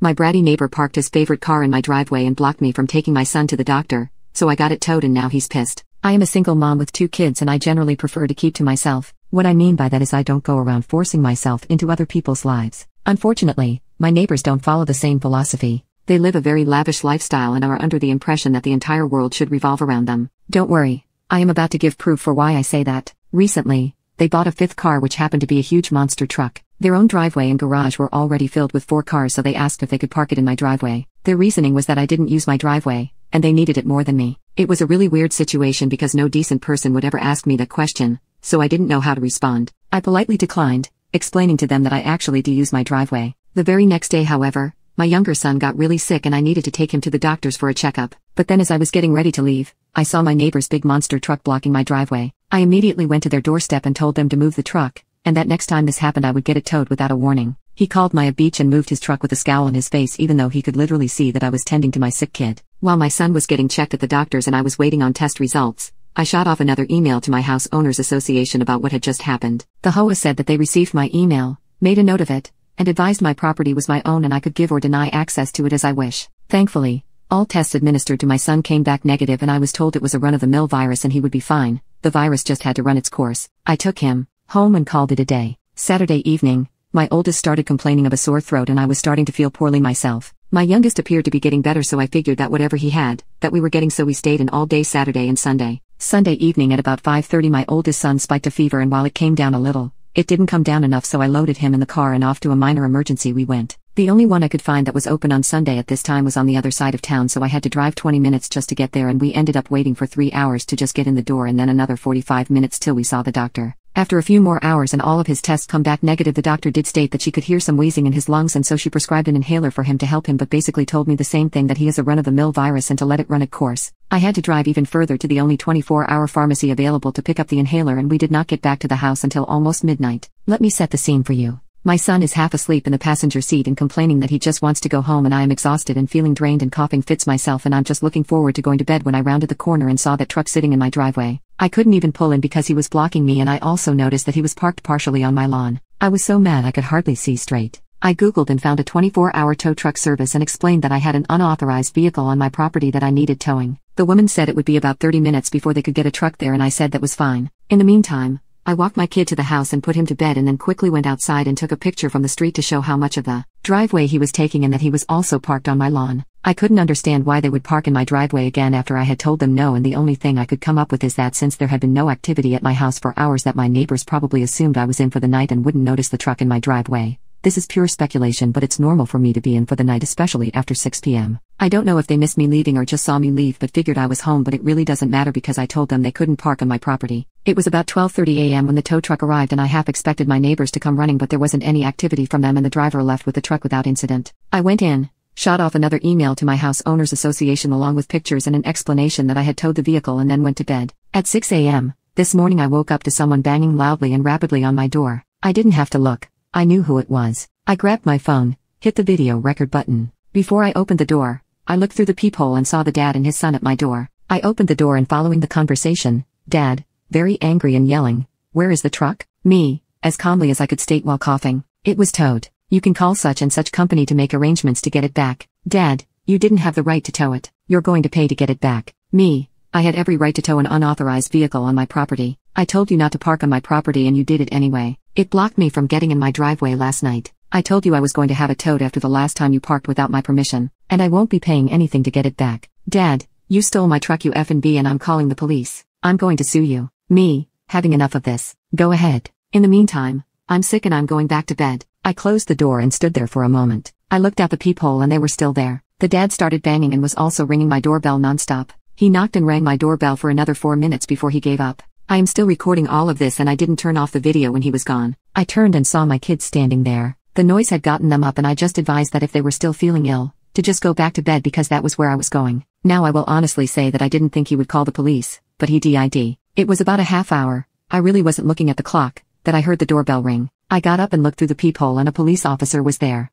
My bratty neighbor parked his favorite car in my driveway and blocked me from taking my son to the doctor, so I got it towed and now he's pissed. I am a single mom with 2 kids and I generally prefer to keep to myself. What I mean by that is I don't go around forcing myself into other people's lives. Unfortunately, my neighbors don't follow the same philosophy. They live a very lavish lifestyle and are under the impression that the entire world should revolve around them. Don't worry, I am about to give proof for why I say that. Recently, they bought a 5th car which happened to be a huge monster truck. Their own driveway and garage were already filled with 4 cars, so they asked if they could park it in my driveway. Their reasoning was that I didn't use my driveway, and they needed it more than me. It was a really weird situation because no decent person would ever ask me that question, so I didn't know how to respond. I politely declined, explaining to them that I actually do use my driveway. The very next day, however, my younger son got really sick and I needed to take him to the doctors for a checkup. But then as I was getting ready to leave, I saw my neighbor's big monster truck blocking my driveway. I immediately went to their doorstep and told them to move the truck, and that next time this happened I would get it towed without a warning. He called me a bitch and moved his truck with a scowl on his face even though he could literally see that I was tending to my sick kid. While my son was getting checked at the doctors and I was waiting on test results, I shot off another email to my house owners association about what had just happened. The HOA said that they received my email, made a note of it, and advised my property was my own and I could give or deny access to it as I wish. Thankfully, all tests administered to my son came back negative and I was told it was a run-of-the-mill virus and he would be fine. The virus just had to run its course. I took him home and called it a day. Saturday evening, my oldest started complaining of a sore throat and I was starting to feel poorly myself. My youngest appeared to be getting better, so I figured that whatever he had, that we were getting, so we stayed in all day Saturday and Sunday. Sunday evening at about 5:30 my oldest son spiked a fever and while it came down a little, it didn't come down enough, so I loaded him in the car and off to a minor emergency we went. The only one I could find that was open on Sunday at this time was on the other side of town, so I had to drive 20 minutes just to get there and we ended up waiting for 3 hours to just get in the door and then another 45 minutes till we saw the doctor. After a few more hours and all of his tests come back negative, the doctor did state that she could hear some wheezing in his lungs and so she prescribed an inhaler for him to help him, but basically told me the same thing, that he has a run-of-the-mill virus and to let it run its course. I had to drive even further to the only 24-hour pharmacy available to pick up the inhaler and we did not get back to the house until almost midnight. Let me set the scene for you. My son is half asleep in the passenger seat and complaining that he just wants to go home, and I am exhausted and feeling drained and coughing fits myself, and I'm just looking forward to going to bed when I rounded the corner and saw that truck sitting in my driveway. I couldn't even pull in because he was blocking me, and I also noticed that he was parked partially on my lawn. I was so mad I could hardly see straight. I googled and found a 24-hour tow truck service and explained that I had an unauthorized vehicle on my property that I needed towing. The woman said it would be about 30 minutes before they could get a truck there, and I said that was fine. In the meantime, I walked my kid to the house and put him to bed and then quickly went outside and took a picture from the street to show how much of the driveway he was taking and that he was also parked on my lawn. I couldn't understand why they would park in my driveway again after I had told them no, and the only thing I could come up with is that since there had been no activity at my house for hours, that my neighbors probably assumed I was in for the night and wouldn't notice the truck in my driveway. This is pure speculation, but it's normal for me to be in for the night, especially after 6 p.m. I don't know if they missed me leaving or just saw me leave but figured I was home, but it really doesn't matter because I told them they couldn't park on my property. It was about 12:30 a.m. when the tow truck arrived and I half expected my neighbors to come running, but there wasn't any activity from them and the driver left with the truck without incident. I went in, shot off another email to my house owners association along with pictures and an explanation that I had towed the vehicle, and then went to bed. At 6 a.m. this morning I woke up to someone banging loudly and rapidly on my door. I didn't have to look. I knew who it was. I grabbed my phone, hit the video record button. Before I opened the door, I looked through the peephole and saw the dad and his son at my door. I opened the door and following the conversation, Dad, very angry and yelling, "Where is the truck?" Me, as calmly as I could state while coughing, "It was towed. You can call such and such company to make arrangements to get it back." Dad, "You didn't have the right to tow it. You're going to pay to get it back." Me, "I had every right to tow an unauthorized vehicle on my property. I told you not to park on my property and you did it anyway. It blocked me from getting in my driveway last night. I told you I was going to have it towed after the last time you parked without my permission, and I won't be paying anything to get it back. Dad, you stole my truck, you F&B, and I'm calling the police. I'm going to sue you." Me, having enough of this. "Go ahead. In the meantime, I'm sick and I'm going back to bed." I closed the door and stood there for a moment. I looked out the peephole and they were still there. The dad started banging and was also ringing my doorbell nonstop. He knocked and rang my doorbell for another 4 minutes before he gave up. I am still recording all of this and I didn't turn off the video when he was gone. I turned and saw my kids standing there. The noise had gotten them up and I just advised that if they were still feeling ill, to just go back to bed because that was where I was going. Now I will honestly say that I didn't think he would call the police, but he did. It was about a half hour, I really wasn't looking at the clock, that I heard the doorbell ring. I got up and looked through the peephole and a police officer was there.